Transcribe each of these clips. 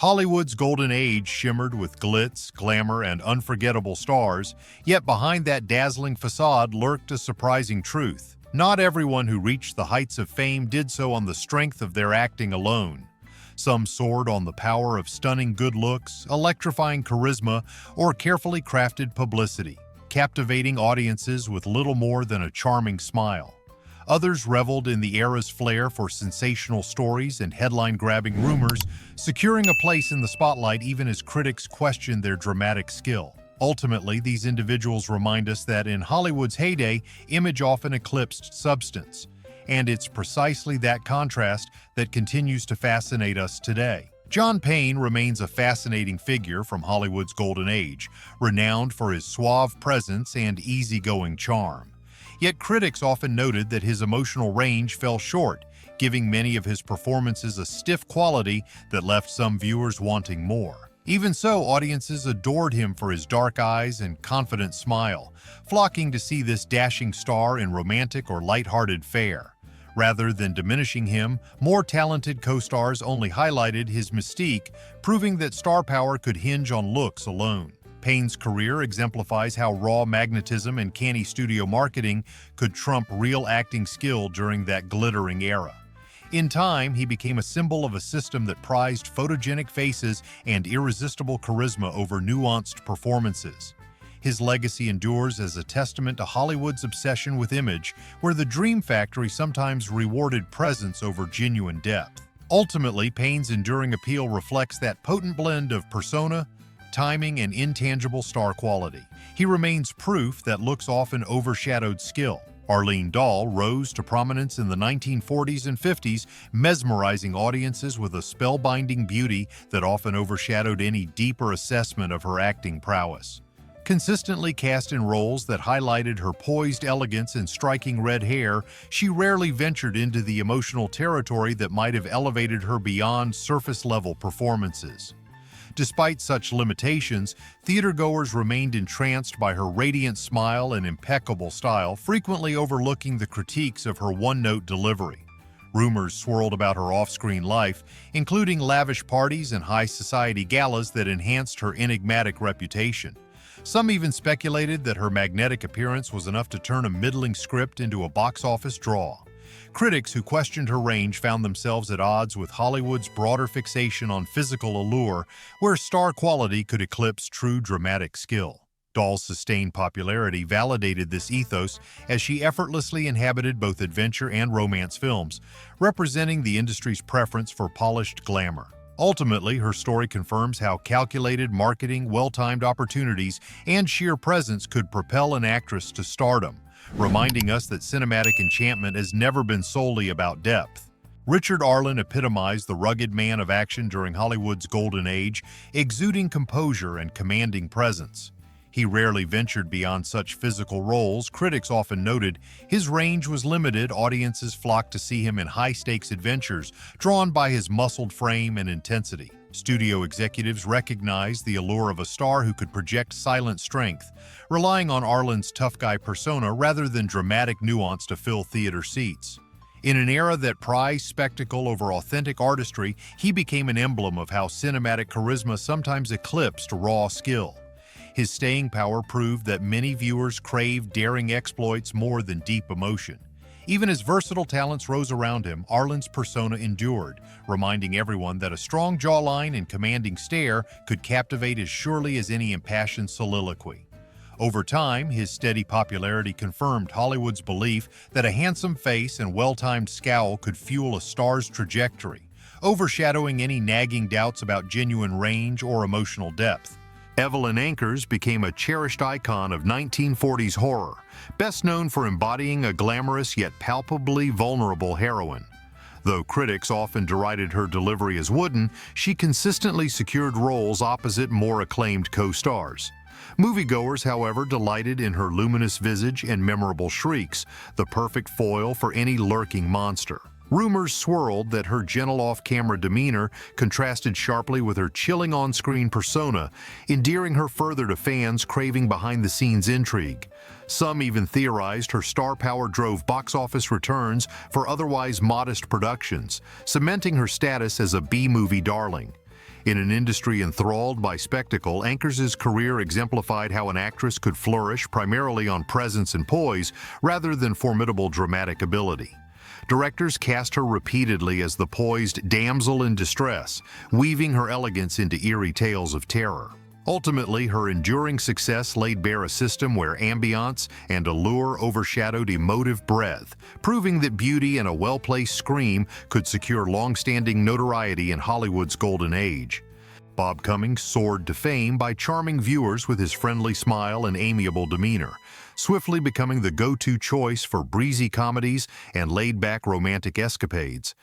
Hollywood's golden age shimmered with glitz, glamour, and unforgettable stars, yet behind that dazzling facade lurked a surprising truth. Not everyone who reached the heights of fame did so on the strength of their acting alone. Some soared on the power of stunning good looks, electrifying charisma, or carefully crafted publicity, captivating audiences with little more than a charming smile. Others reveled in the era's flair for sensational stories and headline-grabbing rumors, securing a place in the spotlight even as critics questioned their dramatic skill. Ultimately, these individuals remind us that in Hollywood's heyday, image often eclipsed substance, and it's precisely that contrast that continues to fascinate us today. John Payne remains a fascinating figure from Hollywood's golden age, renowned for his suave presence and easygoing charm. Yet critics often noted that his emotional range fell short, giving many of his performances a stiff quality that left some viewers wanting more. Even so, audiences adored him for his dark eyes and confident smile, flocking to see this dashing star in romantic or lighthearted fare. Rather than diminishing him, more talented co-stars only highlighted his mystique, proving that star power could hinge on looks alone. Payne's career exemplifies how raw magnetism and canny studio marketing could trump real acting skill during that glittering era. In time, he became a symbol of a system that prized photogenic faces and irresistible charisma over nuanced performances. His legacy endures as a testament to Hollywood's obsession with image, where the Dream Factory sometimes rewarded presence over genuine depth. Ultimately, Payne's enduring appeal reflects that potent blend of persona, timing, and intangible star quality. He remains proof that looks often overshadowed skill. Arlene Dahl rose to prominence in the 1940s and 50s, mesmerizing audiences with a spellbinding beauty that often overshadowed any deeper assessment of her acting prowess. Consistently cast in roles that highlighted her poised elegance and striking red hair, she rarely ventured into the emotional territory that might have elevated her beyond surface-level performances. Despite such limitations, theatergoers remained entranced by her radiant smile and impeccable style, frequently overlooking the critiques of her one-note delivery. Rumors swirled about her off-screen life, including lavish parties and high-society galas that enhanced her enigmatic reputation. Some even speculated that her magnetic appearance was enough to turn a middling script into a box office draw. Critics who questioned her range found themselves at odds with Hollywood's broader fixation on physical allure, where star quality could eclipse true dramatic skill. Dahl's sustained popularity validated this ethos as she effortlessly inhabited both adventure and romance films, representing the industry's preference for polished glamour. Ultimately, her story confirms how calculated marketing, well-timed opportunities, and sheer presence could propel an actress to stardom, reminding us that cinematic enchantment has never been solely about depth. Richard Arlen epitomized the rugged man of action during Hollywood's golden age, exuding composure and commanding presence. He rarely ventured beyond such physical roles. Critics often noted his range was limited. Audiences flocked to see him in high-stakes adventures, drawn by his muscled frame and intensity. Studio executives recognized the allure of a star who could project silent strength, relying on Arlen's tough guy persona rather than dramatic nuance to fill theater seats. In an era that prized spectacle over authentic artistry, he became an emblem of how cinematic charisma sometimes eclipsed raw skill. His staying power proved that many viewers craved daring exploits more than deep emotion. Even as versatile talents rose around him, Arlen's persona endured, reminding everyone that a strong jawline and commanding stare could captivate as surely as any impassioned soliloquy. Over time, his steady popularity confirmed Hollywood's belief that a handsome face and well-timed scowl could fuel a star's trajectory, overshadowing any nagging doubts about genuine range or emotional depth. Evelyn Ankers became a cherished icon of 1940s horror, best known for embodying a glamorous yet palpably vulnerable heroine. Though critics often derided her delivery as wooden, she consistently secured roles opposite more acclaimed co-stars. Moviegoers, however, delighted in her luminous visage and memorable shrieks, the perfect foil for any lurking monster. Rumors swirled that her gentle off-camera demeanor contrasted sharply with her chilling on-screen persona, endearing her further to fans craving behind-the-scenes intrigue. Some even theorized her star power drove box office returns for otherwise modest productions, cementing her status as a B-movie darling. In an industry enthralled by spectacle, Ankers's career exemplified how an actress could flourish primarily on presence and poise rather than formidable dramatic ability. Directors cast her repeatedly as the poised damsel in distress, weaving her elegance into eerie tales of terror. Ultimately, her enduring success laid bare a system where ambiance and allure overshadowed emotive breadth, proving that beauty and a well-placed scream could secure long-standing notoriety in Hollywood's golden age. Bob Cummings soared to fame by charming viewers with his friendly smile and amiable demeanor, swiftly becoming the go-to choice for breezy comedies and laid-back romantic escapades.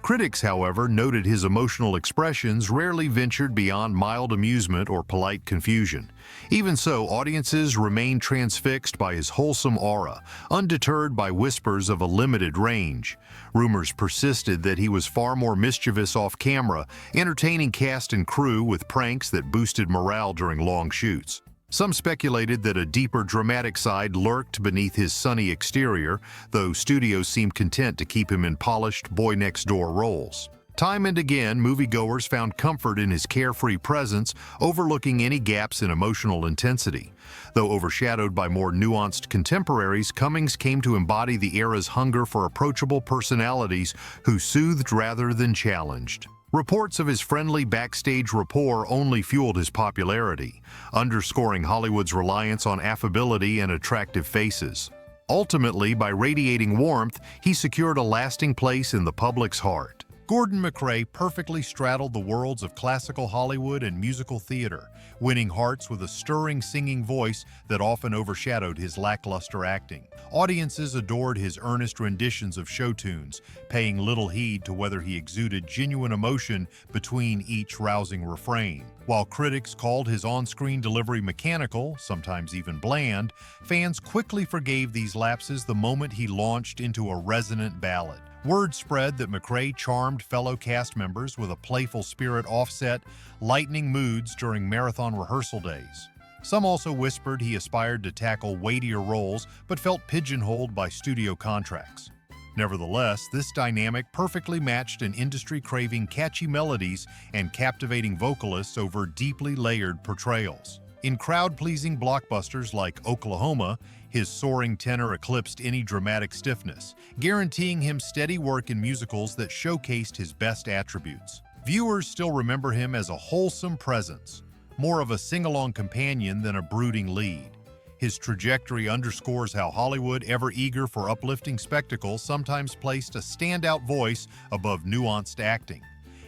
Critics, however, noted his emotional expressions rarely ventured beyond mild amusement or polite confusion. Even so, audiences remained transfixed by his wholesome aura, undeterred by whispers of a limited range. Rumors persisted that he was far more mischievous off-camera, entertaining cast and crew with pranks that boosted morale during long shoots. Some speculated that a deeper dramatic side lurked beneath his sunny exterior, though studios seemed content to keep him in polished boy-next-door roles. Time and again, moviegoers found comfort in his carefree presence, overlooking any gaps in emotional intensity. Though overshadowed by more nuanced contemporaries, Cummings came to embody the era's hunger for approachable personalities who soothed rather than challenged. Reports of his friendly backstage rapport only fueled his popularity, underscoring Hollywood's reliance on affability and attractive faces. Ultimately, by radiating warmth, he secured a lasting place in the public's heart. Gordon MacRae perfectly straddled the worlds of classical Hollywood and musical theater, winning hearts with a stirring singing voice that often overshadowed his lackluster acting. Audiences adored his earnest renditions of show tunes, paying little heed to whether he exuded genuine emotion between each rousing refrain. While critics called his on-screen delivery mechanical, sometimes even bland, fans quickly forgave these lapses the moment he launched into a resonant ballad. Word spread that MacRae charmed fellow cast members with a playful spirit offset, lightening moods during marathon rehearsal days. Some also whispered he aspired to tackle weightier roles but felt pigeonholed by studio contracts. Nevertheless, this dynamic perfectly matched an industry craving catchy melodies and captivating vocalists over deeply layered portrayals. In crowd-pleasing blockbusters like Oklahoma, his soaring tenor eclipsed any dramatic stiffness, guaranteeing him steady work in musicals that showcased his best attributes. Viewers still remember him as a wholesome presence, more of a sing-along companion than a brooding lead. His trajectory underscores how Hollywood, ever eager for uplifting spectacle, sometimes placed a standout voice above nuanced acting.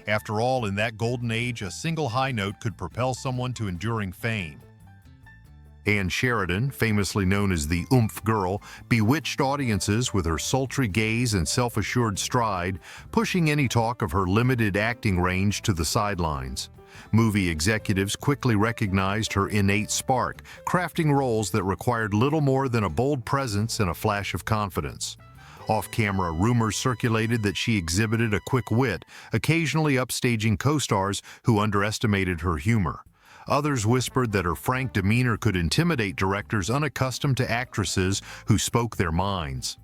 After all, in that golden age, a single high note could propel someone to enduring fame. Ann Sheridan, famously known as the Oomph Girl, bewitched audiences with her sultry gaze and self-assured stride, pushing any talk of her limited acting range to the sidelines. Movie executives quickly recognized her innate spark, crafting roles that required little more than a bold presence and a flash of confidence. Off-camera, rumors circulated that she exhibited a quick wit, occasionally upstaging co-stars who underestimated her humor. Others whispered that her frank demeanor could intimidate directors unaccustomed to actresses who spoke their minds.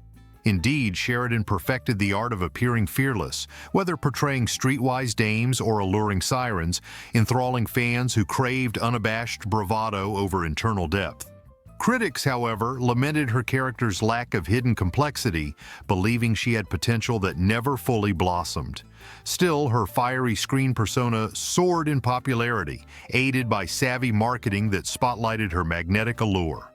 Indeed, Sheridan perfected the art of appearing fearless, whether portraying streetwise dames or alluring sirens, enthralling fans who craved unabashed bravado over internal depth. Critics, however, lamented her character's lack of hidden complexity, believing she had potential that never fully blossomed. Still, her fiery screen persona soared in popularity, aided by savvy marketing that spotlighted her magnetic allure.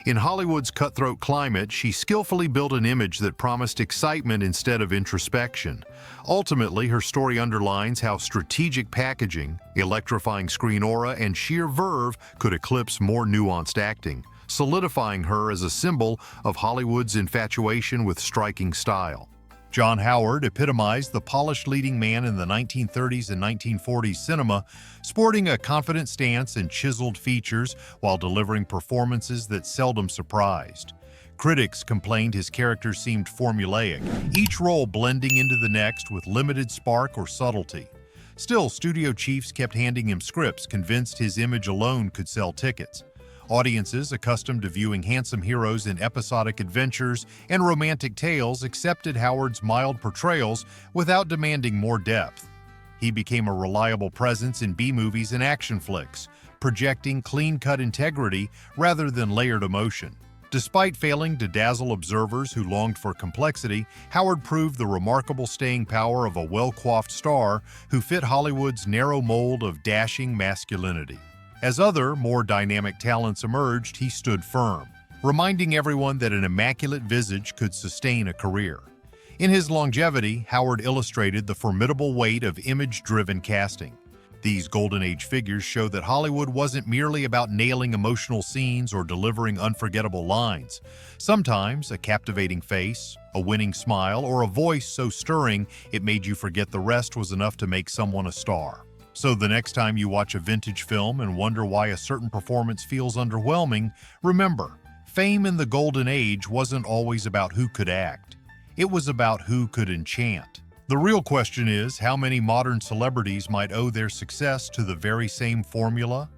In Hollywood's cutthroat climate, she skillfully built an image that promised excitement instead of introspection. Ultimately, her story underlines how strategic packaging, electrifying screen aura, and sheer verve could eclipse more nuanced acting, solidifying her as a symbol of Hollywood's infatuation with striking style. John Howard epitomized the polished leading man in the 1930s and 1940s cinema, sporting a confident stance and chiseled features while delivering performances that seldom surprised. Critics complained his character seemed formulaic, each role blending into the next with limited spark or subtlety. Still, studio chiefs kept handing him scripts, convinced his image alone could sell tickets. Audiences, accustomed to viewing handsome heroes in episodic adventures and romantic tales, accepted Howard's mild portrayals without demanding more depth. He became a reliable presence in B-movies and action flicks, projecting clean-cut integrity rather than layered emotion. Despite failing to dazzle observers who longed for complexity, Howard proved the remarkable staying power of a well-coiffed star who fit Hollywood's narrow mold of dashing masculinity. As other, more dynamic talents emerged, he stood firm, reminding everyone that an immaculate visage could sustain a career. In his longevity, Howard illustrated the formidable weight of image-driven casting. These Golden Age figures show that Hollywood wasn't merely about nailing emotional scenes or delivering unforgettable lines. Sometimes, a captivating face, a winning smile, or a voice so stirring it made you forget the rest was enough to make someone a star. So the next time you watch a vintage film and wonder why a certain performance feels underwhelming, remember, fame in the Golden Age wasn't always about who could act. It was about who could enchant. The real question is, how many modern celebrities might owe their success to the very same formula?